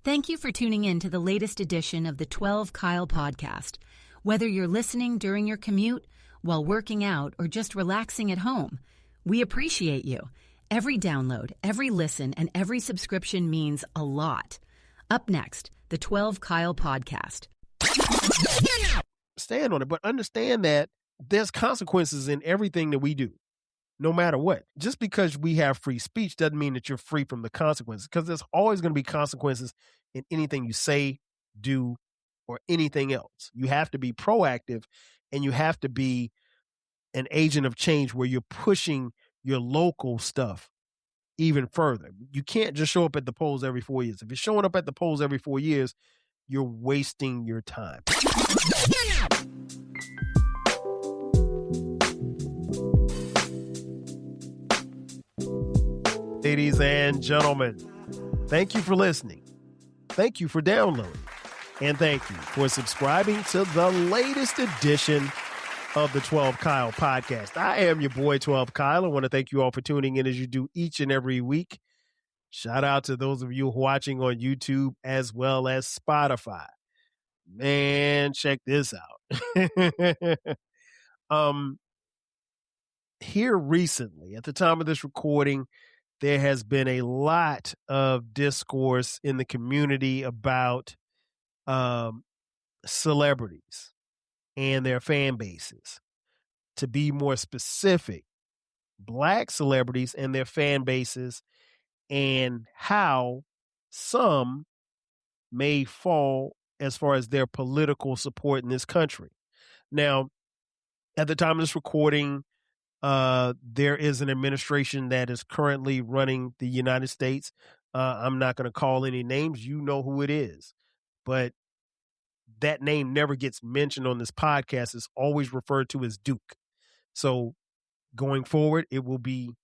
Thank you for tuning in to the latest edition of the 12 Kyle podcast. Whether you're listening during your commute, while working out, or just relaxing at home, we appreciate you. Every download, every listen, and every subscription means a lot. Up next, the 12 Kyle podcast. Stand on it, but understand that there's consequences in everything that we do, no matter what. Just because we have free speech doesn't mean that you're free from the consequences, because there's always going to be consequences in anything you say, do, or anything else. You have to be proactive, and you have to be an agent of change where you're pushing your local stuff even further. You can't just show up at the polls every 4 years. If you're showing up at the polls every 4 years, you're wasting your time. Ladies and gentlemen, thank you for listening. Thank you for downloading. And thank you for subscribing to the latest edition of the 12 Kyle podcast. I am your boy, 12 Kyle. I want to thank you all for tuning in as you do each and every week. Shout out to those of you watching on YouTube as well as Spotify. Man, check this out. Here recently, at the time of this recording, there has been a lot of discourse in the community about celebrities and their fan bases. To be more specific, Black celebrities and their fan bases, and how some may fall as far as their political support in this country. Now, at the time of this recording, there is an administration that is currently running the United States. I'm not going to call any names. You know who it is. But that name never gets mentioned on this podcast. It's always referred to as Duke. So going forward, it will be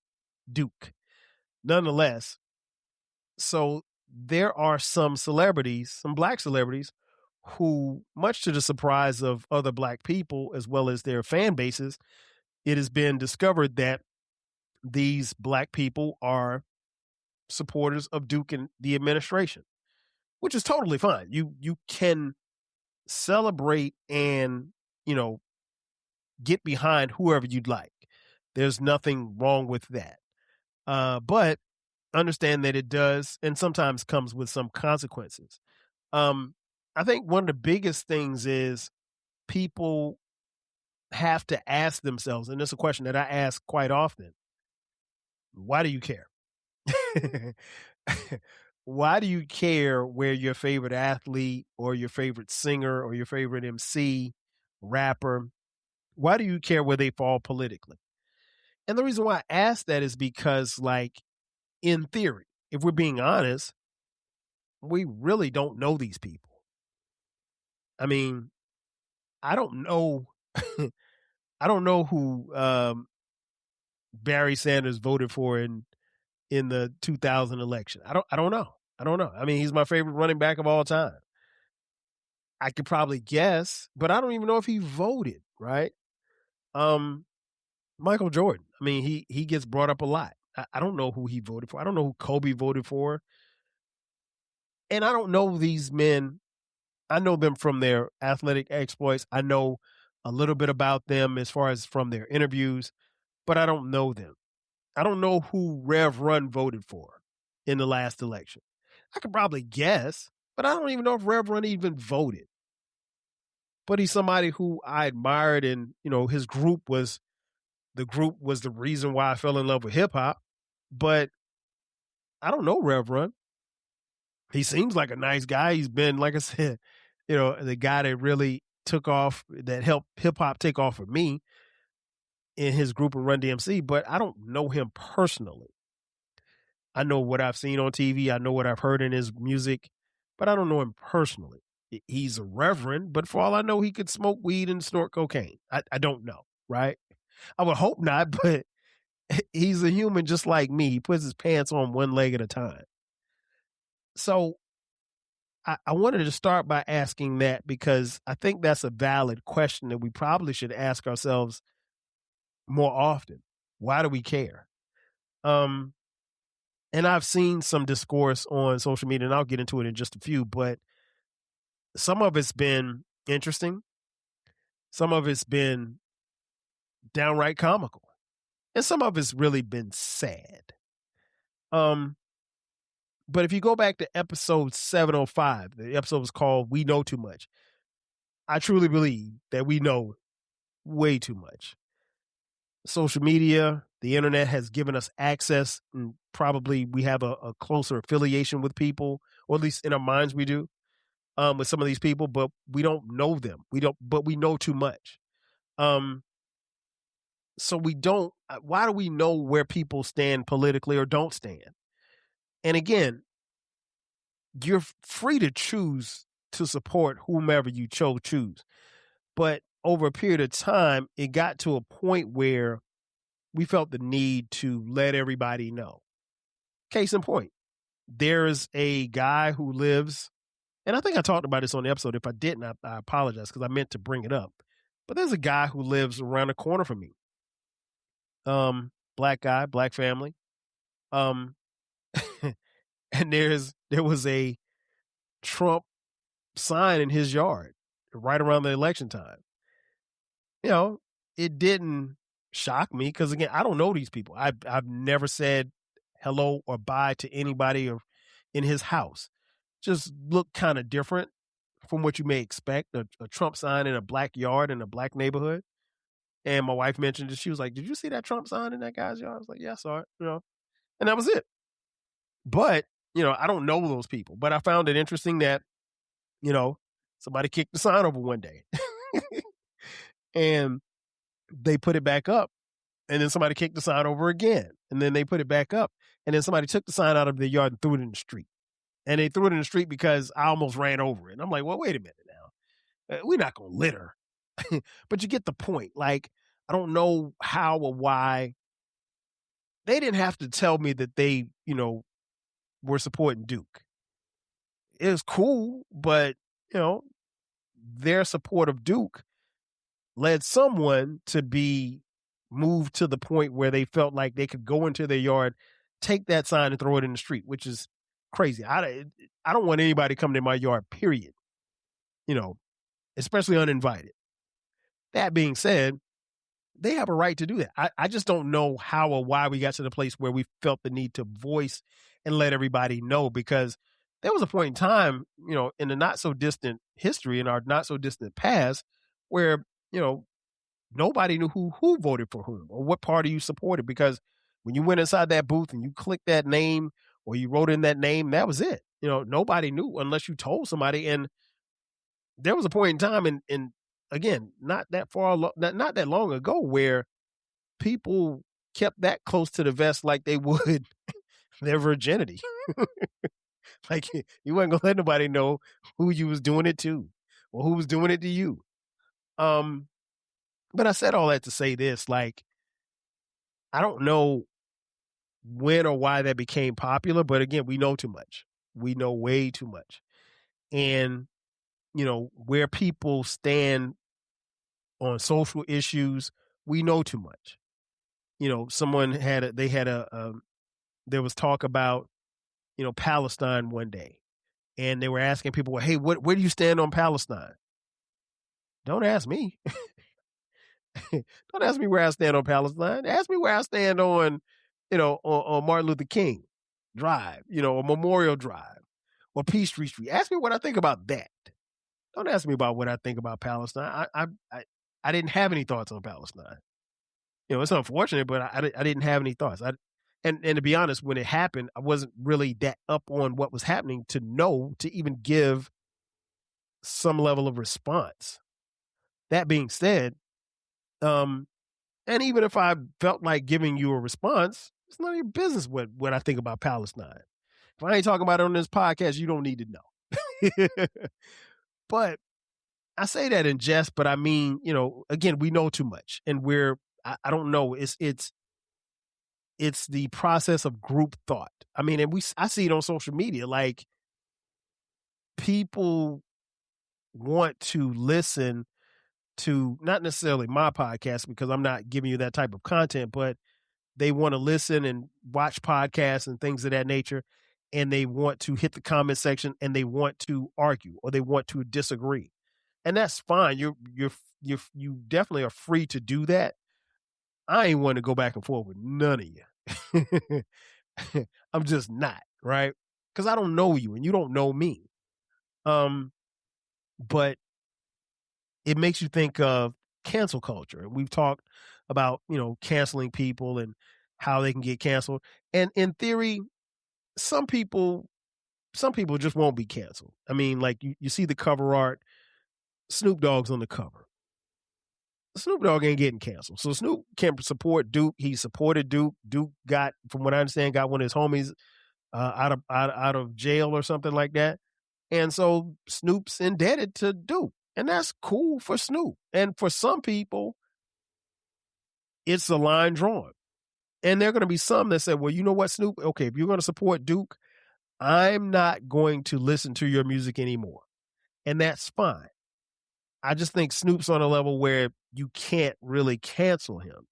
Duke. Nonetheless, so there are some celebrities, some Black celebrities, who, much to the surprise of other Black people as well as their fan bases, it has been discovered that these Black people are supporters of Duke and the administration, which is totally fine. You can celebrate and, get behind whoever you'd like. There's nothing wrong with that. But understand that it does and sometimes comes with some consequences. I think one of the biggest things is people have to ask themselves, and it's a question that I ask quite often: why do you care? Why do you care where your favorite athlete or your favorite singer or your favorite MC, rapper, why do you care where they fall politically? And the reason why I ask that is because, in theory, if we're being honest, we really don't know these people. I mean, I don't know. I don't know who Barry Sanders voted for in the 2000 election. I don't know. I mean, he's my favorite running back of all time. I could probably guess, but I don't even know if he voted, right? Michael Jordan. I mean, he gets brought up a lot. I don't know who he voted for. I don't know who Kobe voted for. And I don't know these men. I know them from their athletic exploits. I know a little bit about them as far as from their interviews, but I don't know them. I don't know who Rev Run voted for in the last election. I could probably guess, but I don't even know if Rev Run even voted. But he's somebody who I admired, and his group was the reason why I fell in love with hip hop. But I don't know Rev Run. He seems like a nice guy. He's been, like I said, the guy that really took off, that helped hip hop take off for me in his group of Run DMC, but I don't know him personally. I know what I've seen on TV. I know what I've heard in his music, but I don't know him personally. He's a reverend, but for all I know, he could smoke weed and snort cocaine. I don't know, right? I would hope not, but he's a human just like me. He puts his pants on one leg at a time. So I wanted to start by asking that, because I think that's a valid question that we probably should ask ourselves more often. Why do we care? And I've seen some discourse on social media, and I'll get into it in just a few, but some of it's been interesting. Some of it's been downright comical. And some of it's really been sad. But if you go back to episode 705, the episode was called We Know Too Much. I truly believe that we know way too much. Social media, the internet has given us access, and probably we have a closer affiliation with people, or at least in our minds we do, with some of these people, but we don't know them. But we know too much. So we don't, why do we know where people stand politically or don't stand? And again, you're free to choose to support whomever you choose. But over a period of time, it got to a point where we felt the need to let everybody know. Case in point, there's a guy who lives, and I think I talked about this on the episode. If I didn't, I apologize, because I meant to bring it up. But there's a guy who lives around the corner from me. Black guy, black family. And there was a Trump sign in his yard right around the election time. You know, it didn't shock me because, again, I don't know these people. I've never said hello or bye to anybody or in his house. Just looked kind of different from what you may expect. A Trump sign in a black yard in a black neighborhood. And my wife mentioned it. She was like, "Did you see that Trump sign in that guy's yard?" I was like, "Yeah, I saw it." And that was it. But, I don't know those people. But I found it interesting that, somebody kicked the sign over one day. And they put it back up. And then somebody kicked the sign over again. And then they put it back up. And then somebody took the sign out of their yard and threw it in the street. And they threw it in the street because I almost ran over it. And I'm like, well, wait a minute now. We're not going to litter. But you get the point. Like, I don't know how or why. They didn't have to tell me that they, were supporting Duke. It was cool, but, their support of Duke led someone to be moved to the point where they felt like they could go into their yard, take that sign and throw it in the street, which is crazy. I don't want anybody coming to my yard, period, especially uninvited. That being said, they have a right to do that. I just don't know how or why we got to the place where we felt the need to voice and let everybody know, because there was a point in time, in the not so distant history, in our not so distant past, where, nobody knew who voted for whom or what party you supported, because when you went inside that booth and you clicked that name or you wrote in that name, that was it. Nobody knew unless you told somebody. And there was a point in time, and again, not that long ago, where people kept that close to the vest like they would their virginity. Like, you weren't gonna let nobody know who you was doing it to or who was doing it to you. But I said all that to say this, like, I don't know when or why that became popular, but again, we know too much. We know way too much. And, where people stand on social issues, we know too much. Someone there was talk about, Palestine one day, and they were asking people, well, hey, where do you stand on Palestine? Don't ask me. Don't ask me where I stand on Palestine. Ask me where I stand on, on Martin Luther King Drive, or Memorial Drive, or Peachtree Street. Ask me what I think about that. Don't ask me about what I think about Palestine. I didn't have any thoughts on Palestine. It's unfortunate, but I didn't have any thoughts. And to be honest, when it happened, I wasn't really that up on what was happening to even give some level of response. That being said, and even if I felt like giving you a response, it's none of your business what I think about Palestine. If I ain't talking about it on this podcast, you don't need to know. But I say that in jest, but I mean, again, we know too much, and I don't know. It's the process of group thought. I mean, and I see it on social media, like, people want to listen to not necessarily my podcast, because I'm not giving you that type of content, but they want to listen and watch podcasts and things of that nature, and they want to hit the comment section and they want to argue or they want to disagree. And that's fine. You definitely are free to do that. I ain't want to go back and forth with none of you. I'm just not, right? Because I don't know you and you don't know me. But it makes you think of cancel culture. And we've talked about, canceling people and how they can get canceled. And in theory, some people just won't be canceled. I mean, like you see the cover art, Snoop Dogg's on the cover. Snoop Dogg ain't getting canceled. So Snoop can support Duke. He supported Duke. Duke got, from what I understand, got one of his homies out of jail or something like that. And so Snoop's indebted to Duke. And that's cool for Snoop. And for some people, it's a line drawn. And there are going to be some that say, well, you know what, Snoop? Okay, if you're going to support Duke, I'm not going to listen to your music anymore. And that's fine. I just think Snoop's on a level where you can't really cancel him.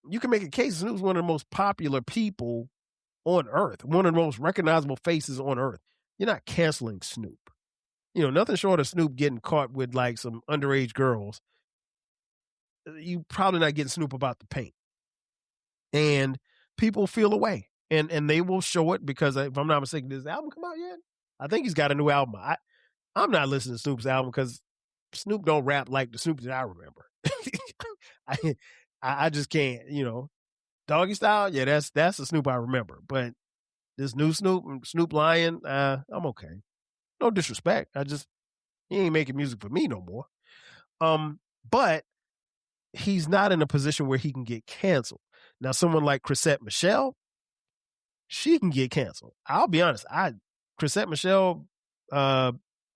You can make a case Snoop's one of the most popular people on earth, one of the most recognizable faces on earth. You're not canceling Snoop. Nothing short of Snoop getting caught with like some underage girls. You probably not getting Snoop about the paint. And people feel away. And they will show it because if I'm not mistaken, does the album come out yet? I think he's got a new album. I'm not listening to Snoop's album because Snoop don't rap like the Snoop that I remember. I just can't, Doggy Style, yeah, that's the Snoop I remember. But this new Snoop Lion, I'm okay. No disrespect. He ain't making music for me no more. But he's not in a position where he can get canceled. Now, someone like Chrisette Michele, she can get canceled. I'll be honest. Chrisette Michele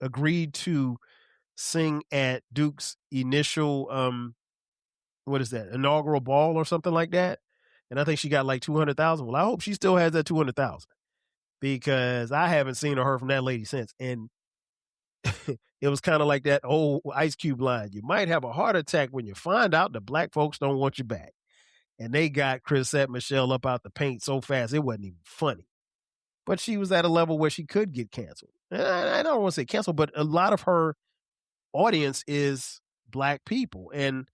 agreed to sing at Duke's initial, inaugural ball or something like that. And I think she got like 200,000. Well, I hope she still has that 200,000 because I haven't seen or heard from that lady since. And it was kind of like that old Ice Cube line. You might have a heart attack when you find out the black folks don't want you back. And they got Chrisette Michele up out the paint so fast, it wasn't even funny. But she was at a level where she could get canceled. And I don't want to say canceled, but a lot of her audience is black people. And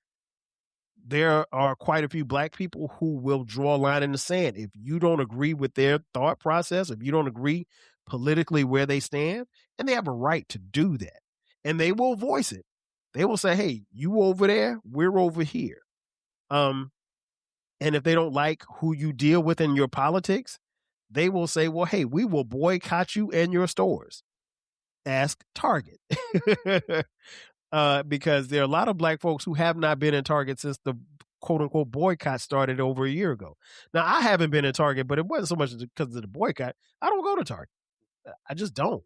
there are quite a few black people who will draw a line in the sand. If you don't agree with their thought process, if you don't agree politically where they stand, and they have a right to do that. And they will voice it. They will say, hey, you over there, we're over here. And if they don't like who you deal with in your politics, they will say, well, hey, we will boycott you and your stores. Ask Target. Because there are a lot of black folks who have not been in Target since the quote unquote boycott started over a year ago. Now, I haven't been in Target, but it wasn't so much because of the boycott. I don't go to Target. I just don't,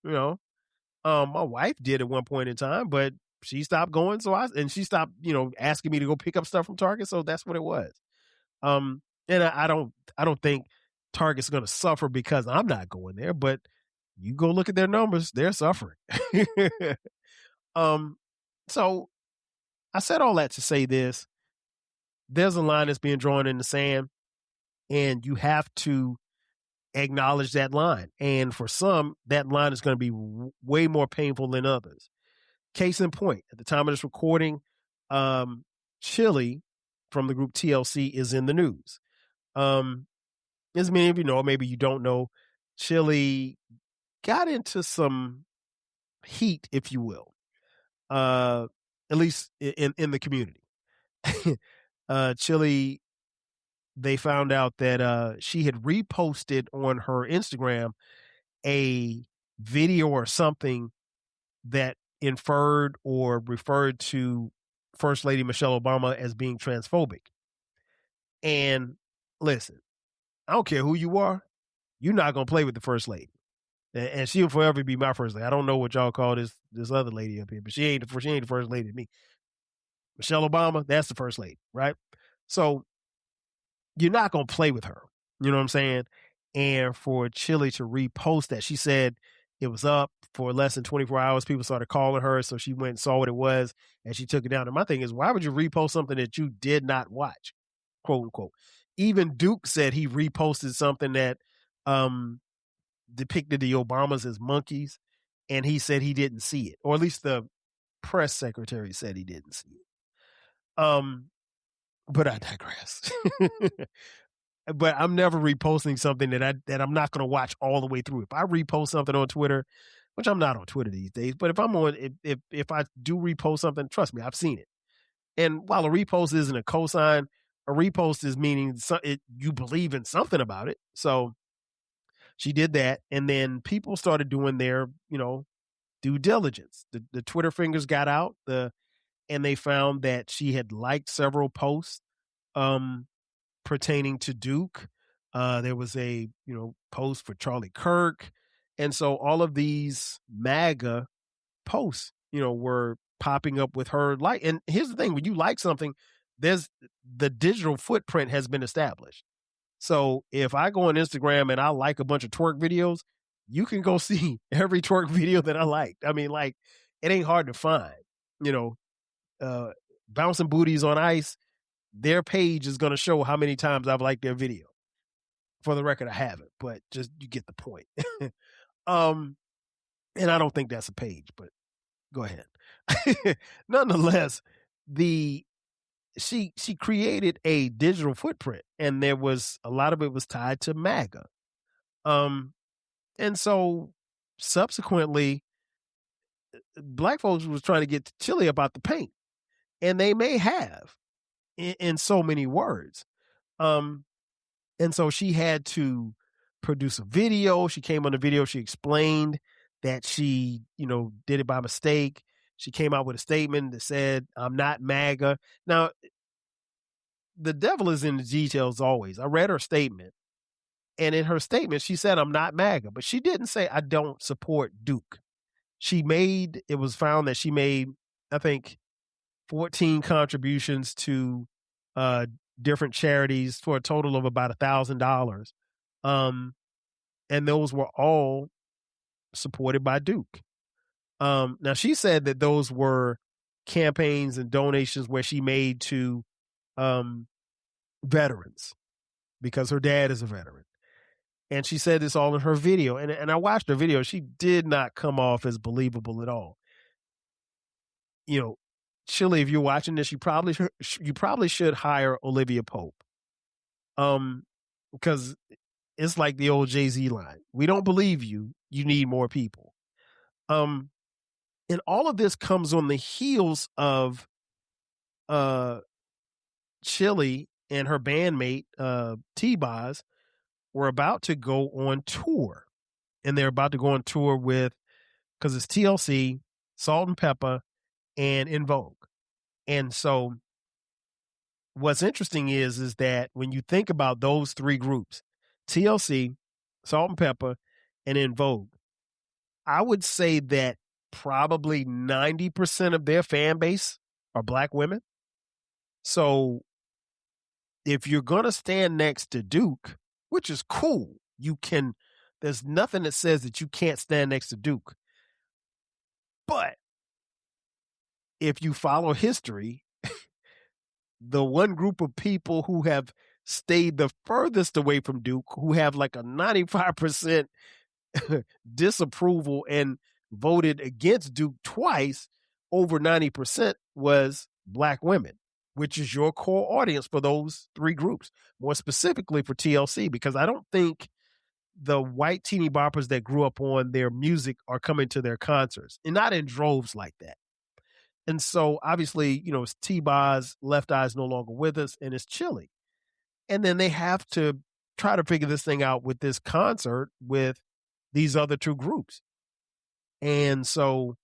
my wife did at one point in time, but she stopped going. And she stopped, asking me to go pick up stuff from Target. So that's what it was. And I don't think Target's going to suffer because I'm not going there, but you go look at their numbers, they're suffering. So I said all that to say this. There's a line that's being drawn in the sand, and you have to acknowledge that line. And for some, that line is going to be way more painful than others. Case in point, at the time of this recording, Chili from the group TLC is in the news. As many of you know, maybe you don't know, Chili got into some heat, if you will, at least in the community. Chili, they found out that she had reposted on her Instagram a video or something that inferred or referred to First Lady Michelle Obama as being transphobic. And listen, I don't care who you are, you're not going to play with the First Lady. And she'll forever be my first lady. I don't know what y'all call this other lady up here, but she ain't the first lady to me. Michelle Obama, that's the first lady, right? So you're not going to play with her. You know what I'm saying? And for Chili to repost that, she said it was up for less than 24 hours. People started calling her. So she went and saw what it was and she took it down. And my thing is, why would you repost something that you did not watch? quote unquote. Even Duke said he reposted something that depicted the Obamas as monkeys, and he said he didn't see it, or at least the press secretary said he didn't see it. But I digress. But I'm never reposting something that I'm not going to watch all the way through. If I repost something on Twitter, which I'm not on Twitter these days, but if I'm on, if I do repost something, trust me, I've seen it. And while a repost isn't a cosign, a repost is meaning you believe in something about it. So she did that, and then people started doing their, due diligence. The Twitter fingers got out, and they found that she had liked several posts pertaining to Duke. There was a post for Charlie Kirk, and so all of these MAGA posts were popping up with her like. And here's the thing: when you like something, there's the digital footprint has been established. So if I go on Instagram and I like a bunch of twerk videos, you can go see every twerk video that I liked. I mean, like, it ain't hard to find. Bouncing booties on ice, their page is going to show how many times I've liked their video. For the record, I haven't, but just you get the point. And I don't think that's a page, but go ahead. Nonetheless, she created a digital footprint, and there was a lot of it was tied to MAGA. And so subsequently, black folks was trying to get chilly about the paint, and they may have in so many words. And so she had to produce a video. She came on the video. She explained that she, did it by mistake. She came out with a statement that said, "I'm not MAGA." Now, the devil is in the details always. I read her statement, and in her statement, she said, "I'm not MAGA," but she didn't say, "I don't support Duke." It was found that she made, I think, 14 contributions to different charities for a total of about $1,000. And those were all supported by Duke. Now, she said that those were campaigns and donations where she made to veterans because her dad is a veteran. And she said this all in her video. And I watched her video. She did not come off as believable at all. Chili, if you're watching this, you probably should hire Olivia Pope. Because it's like the old Jay-Z line. We don't believe you. You need more people. And all of this comes on the heels of Chili and her bandmate, T-Boz, were about to go on tour. And they're about to go on tour with, because it's TLC, Salt and Pepper, and In Vogue. And so what's interesting is that when you think about those three groups, TLC, Salt and Pepper, and In Vogue, I would say that probably 90% of their fan base are black women. So if you're going to stand next to Duke, which is cool, there's nothing that says that you can't stand next to Duke. But if you follow history, the one group of people who have stayed the furthest away from Duke, who have like a 95% disapproval and voted against Duke twice, over 90% was black women, which is your core audience for those three groups, more specifically for TLC, because I don't think the white teeny boppers that grew up on their music are coming to their concerts, and not in droves like that. And so obviously, it's T-Boz, Left Eye's no longer with us, and it's Chili. And then they have to try to figure this thing out with this concert with these other two groups. And so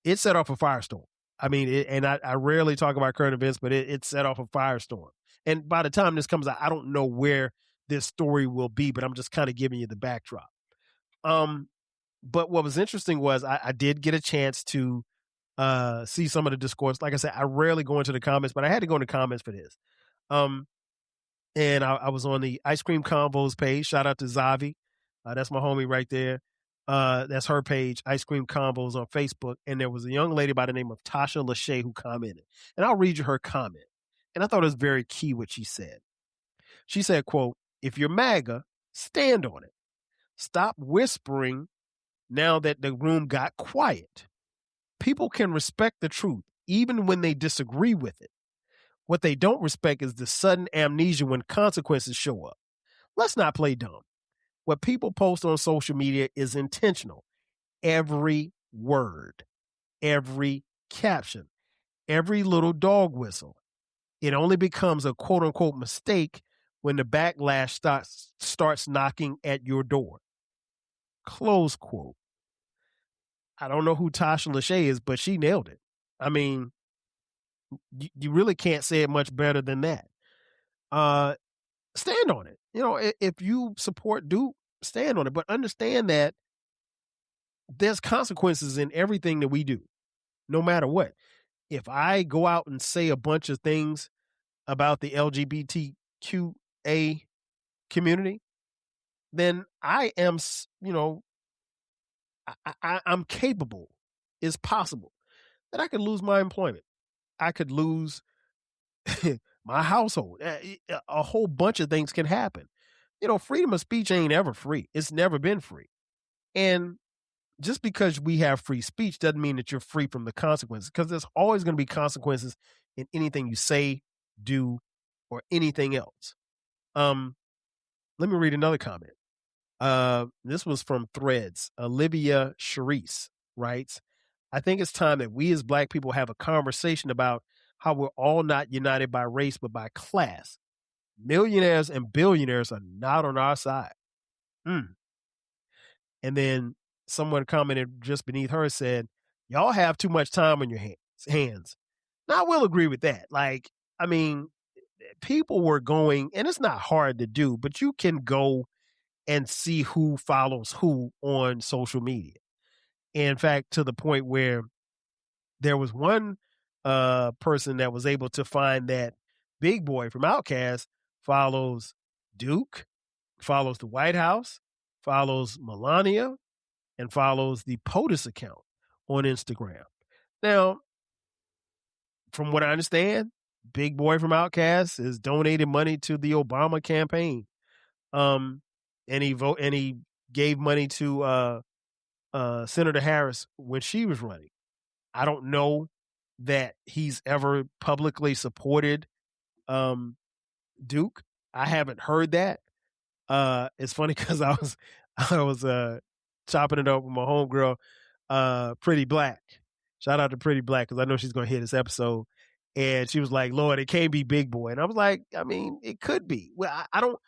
it set off a firestorm. I mean, I rarely talk about current events, but it set off a firestorm. And by the time this comes out, I don't know where this story will be, but I'm just kind of giving you the backdrop. But what was interesting was I did get a chance to see some of the discourse. Like I said, I rarely go into the comments, but I had to go into comments for this. And I was on the Ice Cream Convos page. Shout out to Zavi. That's my homie right there. That's her page, Ice Cream Convos on Facebook. And there was a young lady by the name of Tasha Lachey who commented. And I'll read you her comment. And I thought it was very key what she said. She said, quote, "If you're MAGA, stand on it. Stop whispering now that the room got quiet. People can respect the truth, even when they disagree with it. What they don't respect is the sudden amnesia when consequences show up. Let's not play dumb. What people post on social media is intentional. Every word, every caption, every little dog whistle. It only becomes a quote unquote mistake when the backlash starts knocking at your door." Close quote. I don't know who Tasha Lachey is, but she nailed it. I mean, you really can't say it much better than that. Stand on it. You know, if you support Duke, stand on it, but understand that there's consequences in everything that we do, no matter what. If I go out and say a bunch of things about the LGBTQA community, then I am, you know, I'm capable, it's possible that I could lose my employment. I could lose my household. A whole bunch of things can happen. You know, freedom of speech ain't ever free. It's never been free. And just because we have free speech doesn't mean that you're free from the consequences, because there's always going to be consequences in anything you say, do, or anything else. Let me read another comment. This was from Threads. Olivia Charisse writes, "I think it's time that we as Black people have a conversation about how we're all not united by race, but by class. Millionaires and billionaires are not on our side." And then someone commented just beneath her, said, "Y'all have too much time on your hands." Now, I will agree with that. Like, I mean, people were going, and it's not hard to do, but you can go and see who follows who on social media. In fact, to the point where there was one person that was able to find that Big Boy from Outkast follows Duke, follows the White House, follows Melania, and follows the POTUS account on Instagram. Now, from what I understand, Big Boy from Outkast has donated money to the Obama campaign. And he gave money to Senator Harris when she was running. I don't know that he's ever publicly supported Duke. I haven't heard that. It's funny because I was chopping it up with my homegirl, Pretty Black. Shout out to Pretty Black, because I know she's gonna hear this episode. And she was like, "Lord, it can't be Big Boy." And I was like, I mean, it could be. Well, I don't.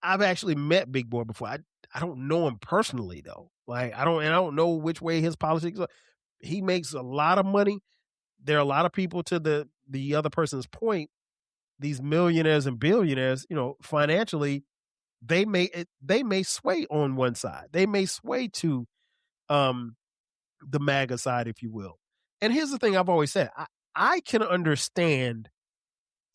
I've actually met Big Boy before. I don't know him personally though. Like I don't know which way his politics are. He makes a lot of money. There are a lot of people, to the other person's point, these millionaires and billionaires, you know, financially, they may sway on one side. They may sway to the MAGA side, if you will. And here's the thing I've always said. I can understand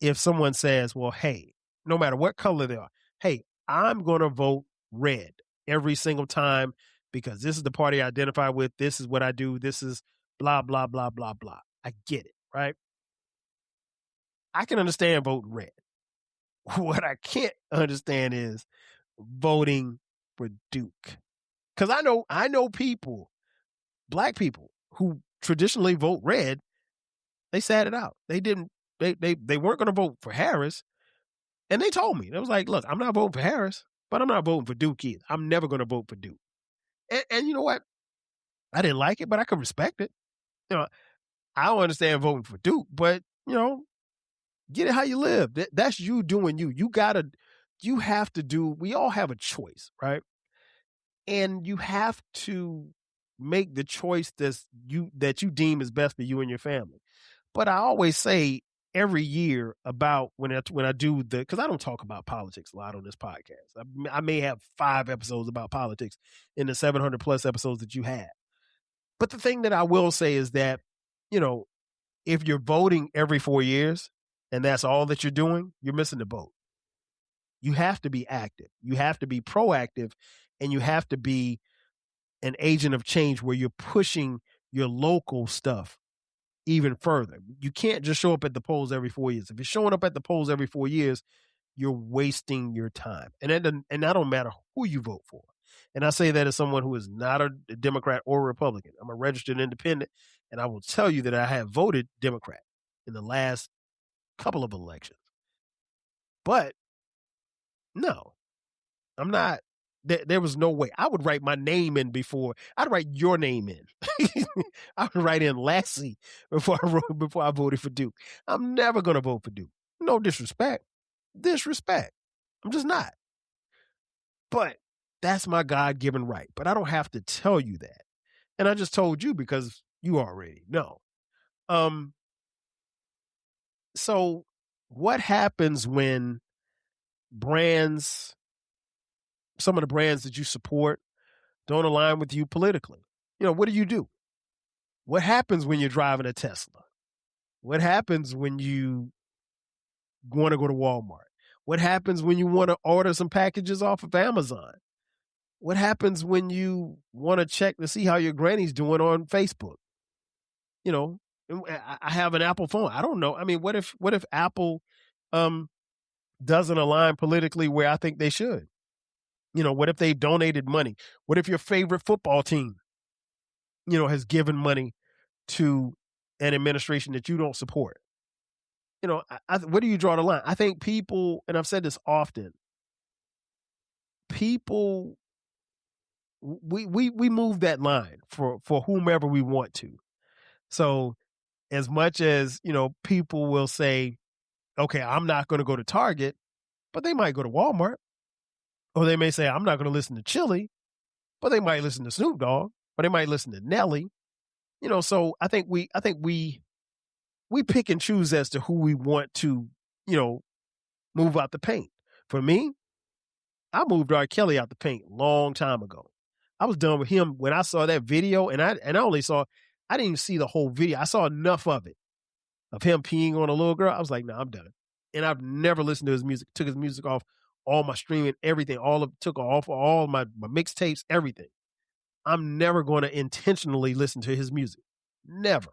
if someone says, well, hey, no matter what color they are, hey, I'm going to vote red every single time because this is the party I identify with. This is what I do. This is blah, blah, blah, blah, blah. I get it, right? I can understand voting red. What I can't understand is voting for Duke. Because I know people, Black people, who traditionally vote red. They sat it out. They didn't. They weren't going to vote for Harris, and they told me, they was like, "Look, I'm not voting for Harris, but I'm not voting for Duke either. I'm never going to vote for Duke." And you know what? I didn't like it, but I could respect it. You know, I don't understand voting for Duke, but you know, get it how you live. That's you doing you. You have to do. We all have a choice, right? And you have to make the choice that you deem is best for you and your family. But I always say every year about when I do because I don't talk about politics a lot on this podcast. I may have 5 episodes about politics in the 700 plus episodes that you have. But the thing that I will say is that, you know, if you're voting every 4 years and that's all that you're doing, you're missing the boat. You have to be active. You have to be proactive, and you have to be an agent of change where you're pushing your local stuff even further. You can't just show up at the polls every 4 years. If you're showing up at the polls every 4 years, you're wasting your time. And that don't matter who you vote for. And I say that as someone who is not a Democrat or Republican. I'm a registered independent, and I will tell you that I have voted Democrat in the last couple of elections. But no, I'm not. There was no way. I would write my name in before. I'd write your name in. I would write in Lassie before I voted for Duke. I'm never going to vote for Duke. No disrespect. Disrespect. I'm just not. But that's my God-given right. But I don't have to tell you that. And I just told you because you already know. So what happens when some of the brands that you support don't align with you politically? What do? What happens when you're driving a Tesla? What happens when you want to go to Walmart? What happens when you want to order some packages off of Amazon? What happens when you want to check to see how your granny's doing on Facebook? I have an Apple phone. I don't know. I mean, what if Apple doesn't align politically where I think they should? What if they've donated money? What if your favorite football team, has given money to an administration that you don't support? Where do you draw the line? I think people, and I've said this often, people, we move that line for whomever we want to. So as much as, people will say, okay, I'm not going to go to Target, but they might go to Walmart. Or they may say, I'm not going to listen to Chili, but they might listen to Snoop Dogg, or they might listen to Nelly. So I think we pick and choose as to who we want to, move out the paint. For me, I moved R. Kelly out the paint a long time ago. I was done with him when I saw that video, and I didn't even see the whole video. I saw enough of it, of him peeing on a little girl. I was like, no, I'm done. And I've never listened to his music, took his music off all my streaming, everything, took off all my mixtapes, everything. I'm never going to intentionally listen to his music. Never.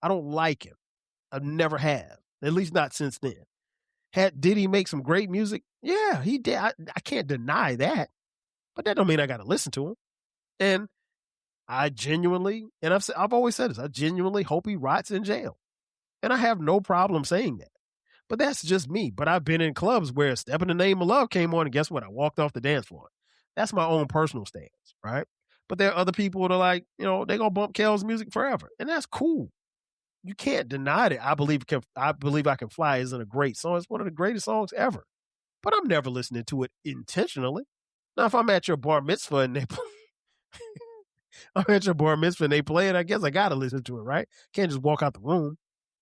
I don't like him. I never have, at least not since then. Did he make some great music? Yeah, he did. I can't deny that, but that don't mean I got to listen to him. And I genuinely, and I've always said this, I genuinely hope he rots in jail. And I have no problem saying that. But that's just me. But I've been in clubs where Step in the Name of Love came on, and guess what? I walked off the dance floor. That's my own personal stance, right? But there are other people that are like, they're going to bump Kel's music forever. And that's cool. You can't deny it. I Believe I Can Fly isn't a great song. It's one of the greatest songs ever. But I'm never listening to it intentionally. Now, if I'm at your bar mitzvah and they play it, I guess I got to listen to it, right? Can't just walk out the room.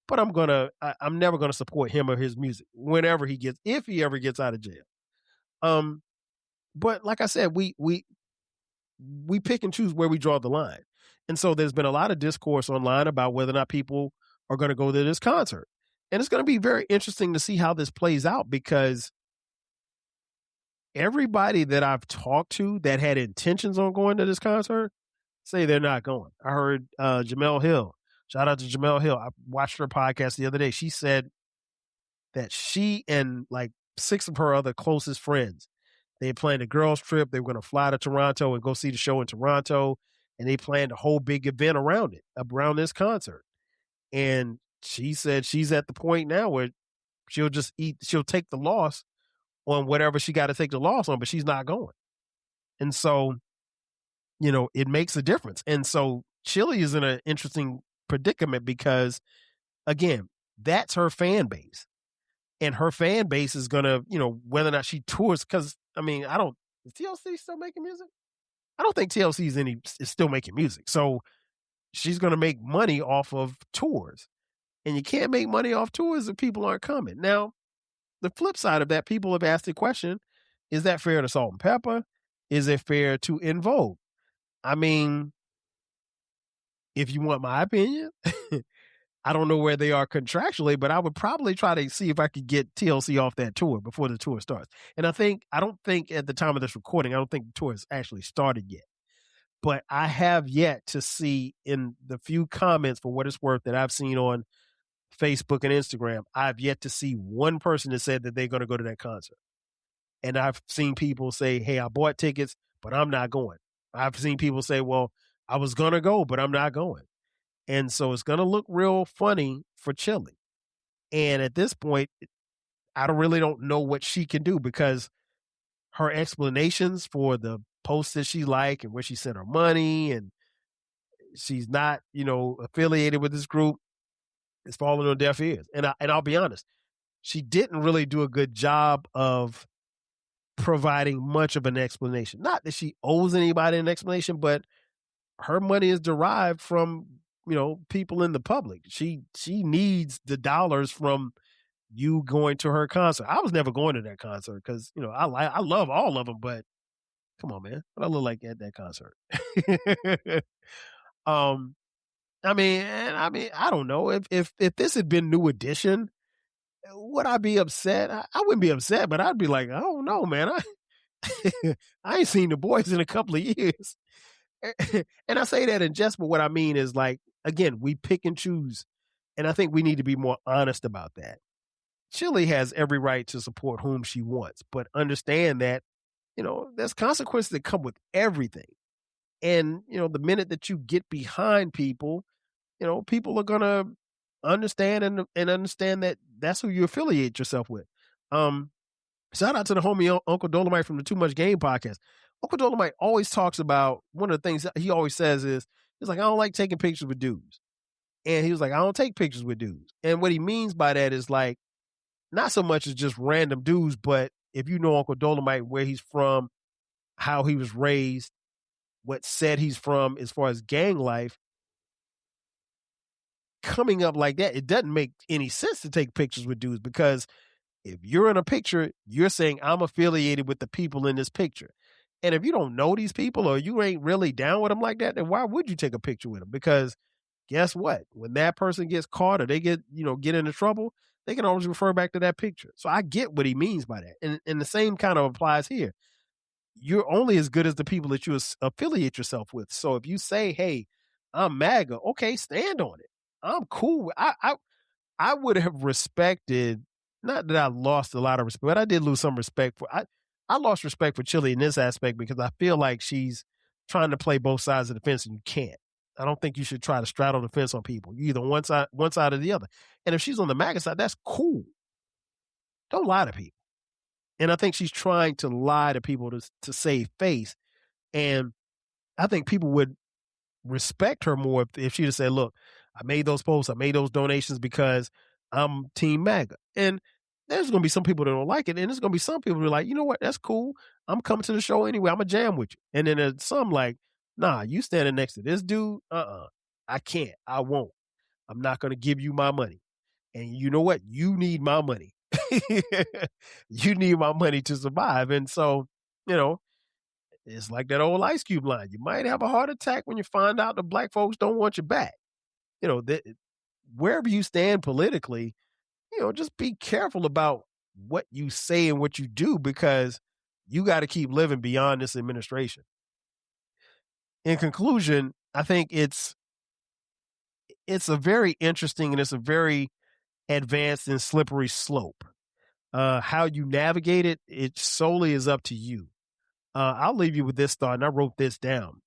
But I'm never going to support him or his music if he ever gets out of jail. But like I said, we pick and choose where we draw the line. And so there's been a lot of discourse online about whether or not people are going to go to this concert. And it's going to be very interesting to see how this plays out, because everybody that I've talked to that had intentions on going to this concert say they're not going. I heard Jamel Hill. Shout out to Jamel Hill. I watched her podcast the other day. She said that she and like 6 of her other closest friends, they planned a girls' trip. They were going to fly to Toronto and go see the show in Toronto. And they planned a whole big event around this concert. And she said she's at the point now where she'll take the loss on whatever she got to take the loss on, but she's not going. And so, it makes a difference. And so Chili is in an interesting predicament because, again, that's her fan base. And her fan base is going to, whether or not she tours, because, is TLC still making music? I don't think TLC is still making music. So she's going to make money off of tours. And you can't make money off tours if people aren't coming. Now, the flip side of that, people have asked the question, is that fair to Salt and Pepper? Is it fair to En Vogue? I mean, if you want my opinion, I don't know where they are contractually, but I would probably try to see if I could get TLC off that tour before the tour starts. And I don't think at the time of this recording, I don't think the tour has actually started yet. But I have yet to see, in the few comments for what it's worth that I've seen on Facebook and Instagram, I've yet to see one person that said that they're going to go to that concert. And I've seen people say, hey, I bought tickets, but I'm not going. I've seen people say, well, I was going to go, but I'm not going. And so it's going to look real funny for Chili. And at this point, I don't know what she can do, because her explanations for the posts that she like and where she sent her money, and she's not, affiliated with this group, is falling on deaf ears. And I'll be honest, she didn't really do a good job of providing much of an explanation. Not that she owes anybody an explanation, but her money is derived from, people in the public. She needs the dollars from you going to her concert. I was never going to that concert because, I love all of them, but come on, man, what I look like at that concert? I don't know if this had been New Edition, would I be upset? I wouldn't be upset, but I'd be like, I don't know, man. I ain't seen the boys in a couple of years. And I say that in jest, but what I mean is, like, again, we pick and choose. And I think we need to be more honest about that. Chili has every right to support whom she wants, but understand that, there's consequences that come with everything. And, the minute that you get behind people, people are going to understand and understand that that's who you affiliate yourself with. Shout out to the homie Uncle Dolomite from the Too Much Game podcast. Uncle Dolomite always talks about, one of the things that he always says is, he's like, I don't like taking pictures with dudes. And he was like, I don't take pictures with dudes. And what he means by that is, like, not so much as just random dudes, but if you know Uncle Dolomite, where he's from, how he was raised, what set he's from as far as gang life, coming up like that, it doesn't make any sense to take pictures with dudes, because if you're in a picture, you're saying I'm affiliated with the people in this picture. And if you don't know these people, or you ain't really down with them like that, then why would you take a picture with them? Because guess what? When that person gets caught, or they get into trouble, they can always refer back to that picture. So I get what he means by that. And the same kind of applies here. You're only as good as the people that you affiliate yourself with. So if you say, hey, I'm MAGA, okay, stand on it. I'm cool. I would have respected, not that I lost a lot of respect, but I did lose some respect for, I lost respect for Chili in this aspect, because I feel like she's trying to play both sides of the fence, and you can't. I don't think you should try to straddle the fence on people. You either one side or the other. And if she's on the MAGA side, that's cool. Don't lie to people. And I think she's trying to lie to people to save face. And I think people would respect her more if she just said, look, I made those posts, I made those donations because I'm Team MAGA. And there's going to be some people that don't like it. And there's going to be some people who are like, you know what, that's cool. I'm coming to the show anyway. I'm going to jam with you. And then there's some like, nah, you standing next to this dude? I can't. I won't. I'm not going to give you my money. And you know what? You need my money. You need my money to survive. And so, it's like that old Ice Cube line. You might have a heart attack when you find out the black folks don't want you back. Wherever you stand politically, just be careful about what you say and what you do, because you got to keep living beyond this administration. In conclusion, I think it's a very interesting, and it's a very advanced and slippery slope. How you navigate it solely is up to you. I'll leave you with this thought, and I wrote this down.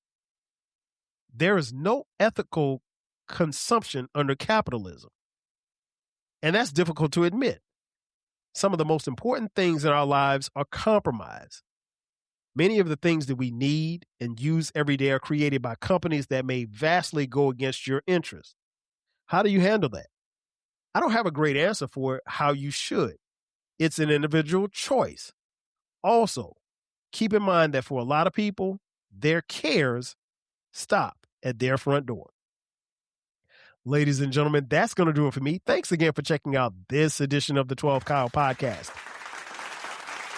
There is no ethical consumption under capitalism. And that's difficult to admit. Some of the most important things in our lives are compromised. Many of the things that we need and use every day are created by companies that may vastly go against your interests. How do you handle that? I don't have a great answer for how you should. It's an individual choice. Also, keep in mind that for a lot of people, their cares stop at their front door. Ladies and gentlemen, that's going to do it for me. Thanks again for checking out this edition of the 12 Kyle Podcast.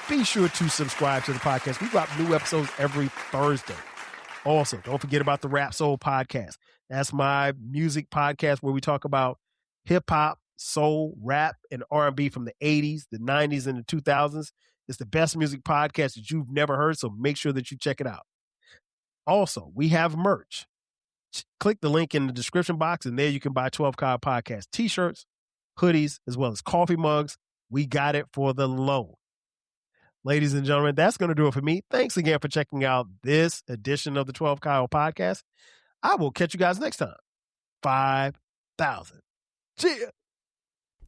Be sure to subscribe to the podcast. We drop new episodes every Thursday. Also, don't forget about the Rap Soul Podcast. That's my music podcast where we talk about hip hop, soul, rap, and R&B from the 80s, the 90s, and the 2000s. It's the best music podcast that you've never heard, so make sure that you check it out. Also, we have merch. Click the link in the description box, and there you can buy 12 Kyle Podcast t-shirts, hoodies, as well as coffee mugs. We got it for the low. Ladies and gentlemen, that's going to do it for me. Thanks again for checking out this edition of the 12 Kyle Podcast. I will catch you guys next time. 5,000. Cheers.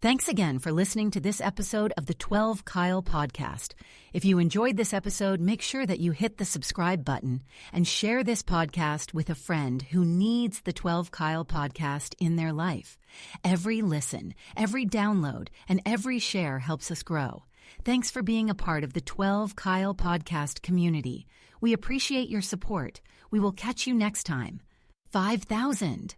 Thanks again for listening to this episode of the 12 Kyle Podcast. If you enjoyed this episode, make sure that you hit the subscribe button and share this podcast with a friend who needs the 12 Kyle Podcast in their life. Every listen, every download, and every share helps us grow. Thanks for being a part of the 12 Kyle Podcast community. We appreciate your support. We will catch you next time. 5,000.